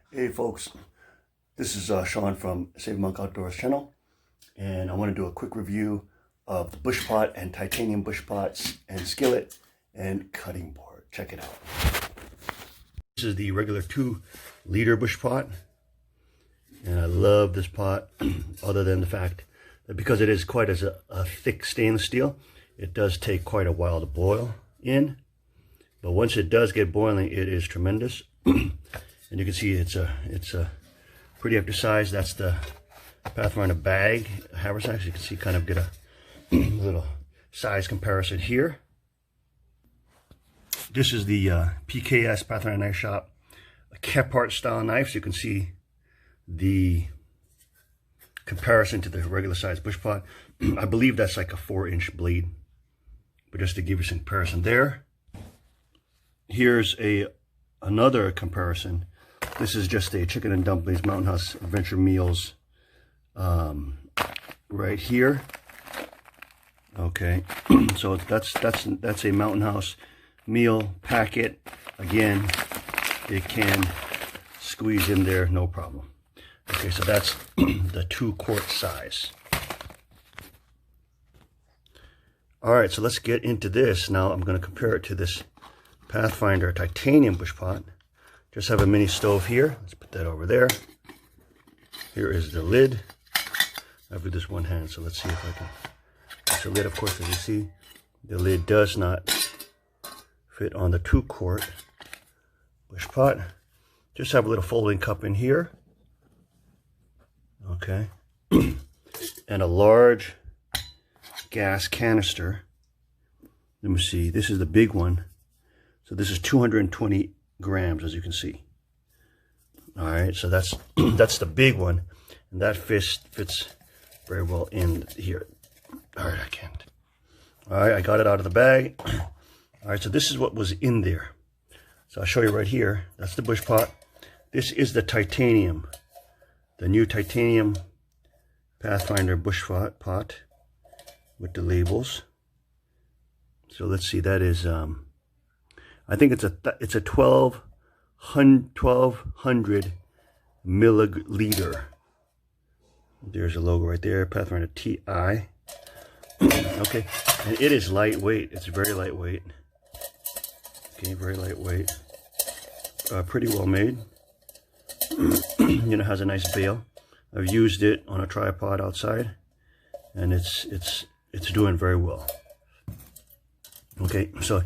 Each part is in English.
Hey folks, this is Sean from Save Monk Outdoors channel, and I want to do a quick review of the Bushpot and titanium Bushpots and skillet and cutting board. Check it out. This is the regular 2-liter Bushpot, and I love this pot other than the fact that because it is quite as a thick stainless steel, it does take quite a while to boil in, but once it does get boiling, it is tremendous. And you can see it's a pretty exercise. That's the Pathfinder bag haversack. You can see kind of get a little size comparison here. This is the PKS Pathfinder Knife Shop Kepart style knife. So you can see the comparison to the regular size Bushpot. I believe that's like a 4-inch blade, but just to give you some comparison there. Here's another comparison. This is just a chicken and dumplings Mountain House Adventure Meals right here. Okay, so that's a Mountain House meal packet. Again, it can squeeze in there, no problem. Okay, so that's the 2-quart size. All right, so let's get into this. Now I'm going to compare it to this Pathfinder titanium Bushpot. Just have a mini stove here. Let's put that over there. Here is the lid. I have this one hand, so let's see if I can. That's the lid, of course, as you see. The lid does not fit on the 2-quart Bushpot. Just have a little folding cup in here. Okay. And a large gas canister. Let me see. This is the big one. So this is 220 grams, as you can see. All right, so that's that's the big one, and that fits very well in here. All right, I can't. All right, I got it out of the bag. All right, so this is what was in there. So I'll show you right here. That's the Bushpot. This is the titanium, the new titanium Pathfinder Bushpot pot with the labels. So let's see. That is I think it's a 1200 milliliter. There's a logo right there, Pathfinder Ti. Okay, and it is lightweight. It's very lightweight. Okay, very lightweight. Pretty well made. You know, has a nice bail. I've used it on a tripod outside, and it's doing very well. Okay, so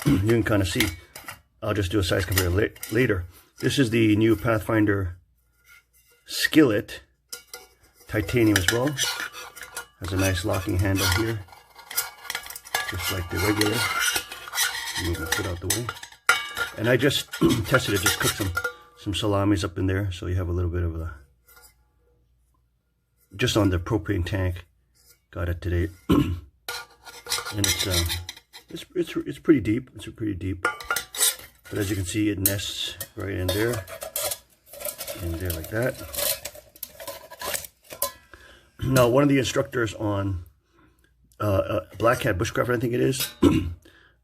you can kind of see. I'll just do a size compare later. This is the new Pathfinder skillet, titanium as well. Has a nice locking handle here, just like the regular. Move the foot out the way. And I just tested it. Just cooked some salamis up in there, so you have a little bit of just on the propane tank. Got it today, and it's pretty deep. It's pretty deep. But as you can see, it nests right in there like that. Now, one of the instructors on Black Hat Bushcraft, I think it is,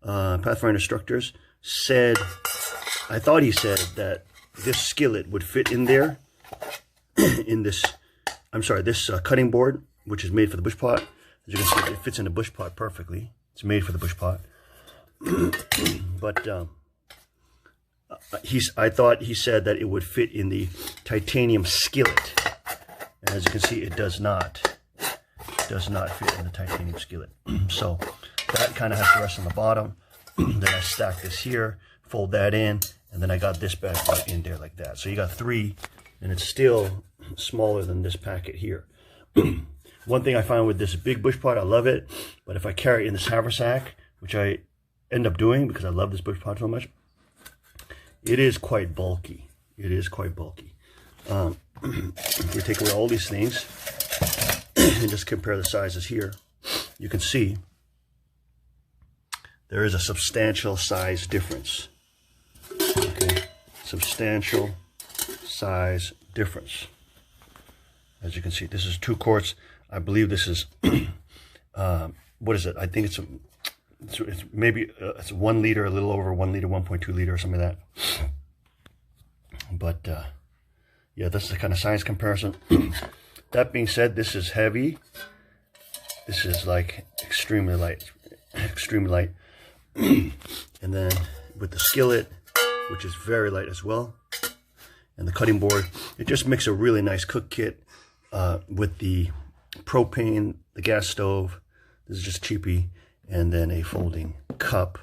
Pathfinder instructors, said, I thought he said that this skillet would fit in there, in this, this cutting board, which is made for the Bushpot. As you can see, it fits in the Bushpot perfectly. It's made for the Bushpot. But I thought he said that it would fit in the titanium skillet. And as you can see, it does not fit in the titanium skillet. So that kind of has to rest on the bottom. Then I stack this here, fold that in, and then I got this back right in there like that. So you got 3, and it's still smaller than this packet here. One thing I find with this big Bushpot, I love it, but if I carry it in this haversack, which I end up doing because I love this Bushpot so much, it is quite bulky. It is quite bulky. If we take away all these things and just compare the sizes here, you can see there is a substantial size difference. Okay, substantial size difference. As you can see, this is 2 quarts. I believe this is what is it? I think it's maybe it's 1 liter, a little over 1 liter, 1.2 liter or something like that. But yeah, this is the kind of size comparison. That being said, this is heavy. This is like extremely light, extremely light. And then with the skillet, which is very light as well, and the cutting board, it just makes a really nice cook kit with the propane, the gas stove. This is just cheapy, and then a folding cup.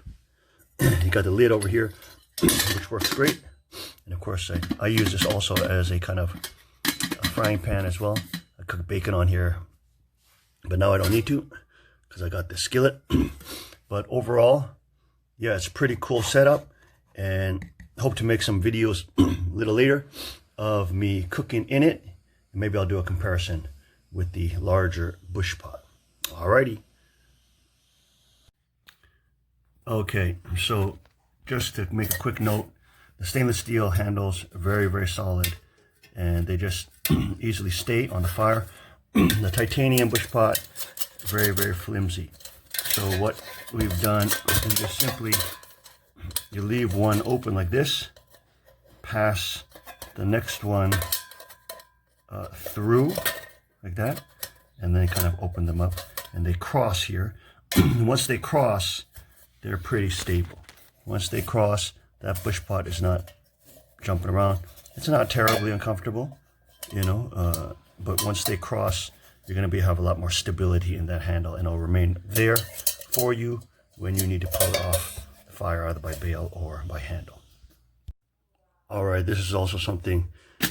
You got the lid over here, which works great. And of course, I use this also as a kind of a frying pan as well. I cook bacon on here, but now I don't need to because I got the skillet. But overall, yeah, it's a pretty cool setup, and hope to make some videos a little later of me cooking in it. And maybe I'll do a comparison with the larger Bushpot. Alrighty. Okay, so just to make a quick note, the stainless steel handles are very, very solid, and they just easily stay on the fire. The titanium Bushpot, very, very flimsy. So what we've done is just simply, you leave one open like this, pass the next one through like that, and then kind of open them up, and they cross here. Once they cross, they're pretty stable. Once they cross, that Bushpot is not jumping around. It's not terribly uncomfortable, you know, but once they cross, you're going to have a lot more stability in that handle, and it'll remain there for you when you need to pull it off the fire, either by bail or by handle. All right, this is also something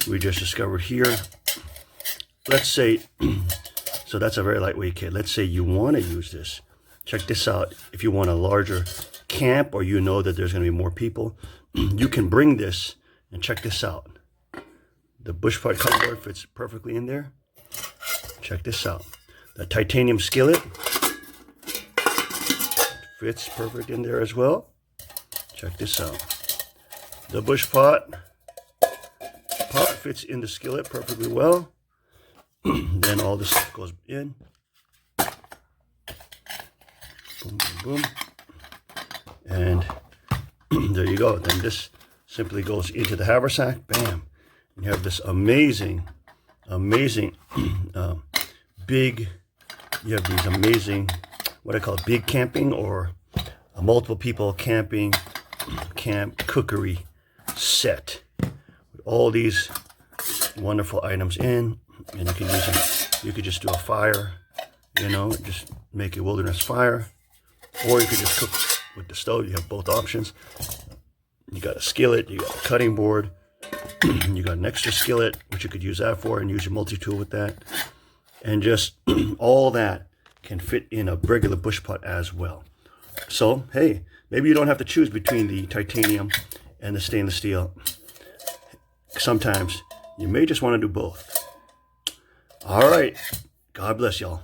we just discovered here. Let's say, so that's a very lightweight kit. Let's say you want to use this. Check this out. If you want a larger camp, or you know that there's going to be more people, you can bring this, and check this out. The Bushpot cutting fits perfectly in there. Check this out. The titanium skillet fits perfect in there as well. Check this out. The Bushpot pot fits in the skillet perfectly well. Then all this stuff goes in. Boom, boom, boom. And there you go. Then this simply goes into the haversack. Bam. And you have this amazing, amazing big, you have these amazing, what I call big camping, or a multiple people camping, camp cookery set. With all these wonderful items in, and you can use them. You could just do a fire, you know, just make a wilderness fire, or you could just cook with the stove. You have both options. You got a skillet, you got a cutting board, you got an extra skillet, which you could use that for, and use your multi-tool with that. And just all that can fit in a regular Bushpot as well. So, hey, maybe you don't have to choose between the titanium and the stainless steel. Sometimes you may just want to do both. All right. God bless y'all.